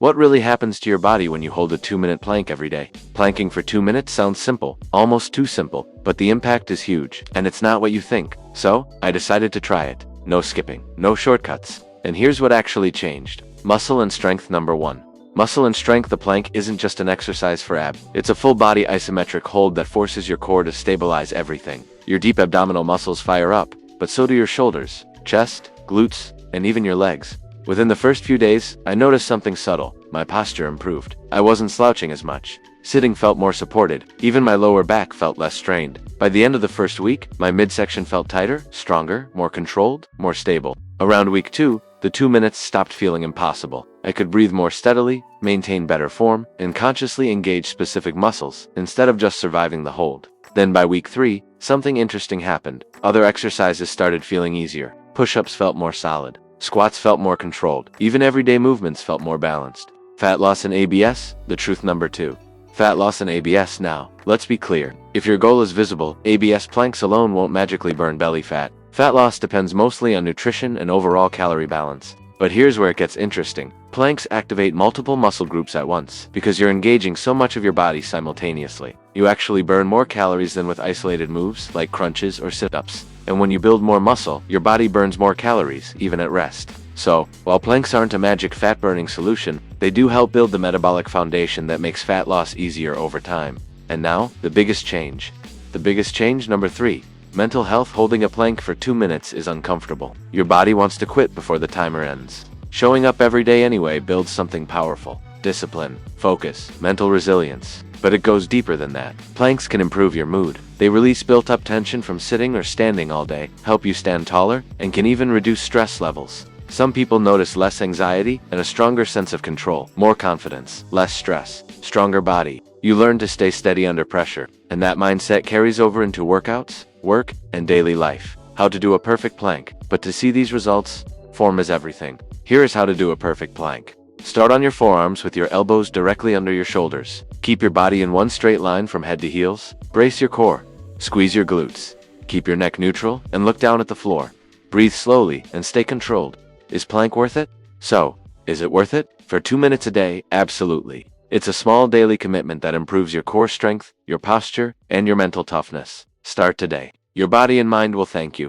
What really happens to your body when you hold a 2-minute plank every day? Planking for 2 minutes sounds simple, almost too simple, but the impact is huge, and it's not what you think. So, I decided to try it. No skipping, no shortcuts. And here's what actually changed. Muscle and strength number 1. Muscle and strength. The plank isn't just an exercise for abs. It's a full-body isometric hold that forces your core to stabilize everything. Your deep abdominal muscles fire up, but so do your shoulders, chest, glutes, and even your legs. Within the first few days, I noticed something subtle. My posture improved. I wasn't slouching as much. Sitting felt more supported. Even my lower back felt less strained. By the end of the first week, my midsection felt tighter, stronger, more controlled, more stable. Around week 2, the 2 minutes stopped feeling impossible. I could breathe more steadily, maintain better form, and consciously engage specific muscles, instead of just surviving the hold. Then by week 3, something interesting happened. Other exercises started feeling easier. Push-ups felt more solid. Squats felt more controlled. Even everyday movements felt more balanced. Fat loss and ABS, the truth number 2. Fat loss and ABS. Now, let's be clear. If your goal is visible, ABS planks alone won't magically burn belly fat. Fat loss depends mostly on nutrition and overall calorie balance. But here's where it gets interesting. Planks activate multiple muscle groups at once. Because you're engaging so much of your body simultaneously, you actually burn more calories than with isolated moves like crunches or sit-ups. And when you build more muscle, your body burns more calories, even at rest. So, while planks aren't a magic fat-burning solution, they do help build the metabolic foundation that makes fat loss easier over time. And now, the biggest change. The biggest change number 3. Mental health. Holding a plank for 2 minutes is uncomfortable. Your body wants to quit before the timer ends. Showing up every day anyway builds something powerful. Discipline, focus, mental resilience. But it goes deeper than that. Planks can improve your mood. They release built-up tension from sitting or standing all day, help you stand taller, and can even reduce stress levels. Some people notice less anxiety and a stronger sense of control, more confidence, less stress, stronger body. You learn to stay steady under pressure, and that mindset carries over into workouts, work, and daily life. How to do a perfect plank. But to see these results, form is everything. Here is how to do a perfect plank. Start on your forearms with your elbows directly under your shoulders. Keep your body in one straight line from head to heels. Brace your core. Squeeze your glutes. Keep your neck neutral and look down at the floor. Breathe slowly and stay controlled. Is plank worth it? So, is it worth it? For 2 minutes a day, absolutely. It's a small daily commitment that improves your core strength, your posture, and your mental toughness. Start today. Your body and mind will thank you.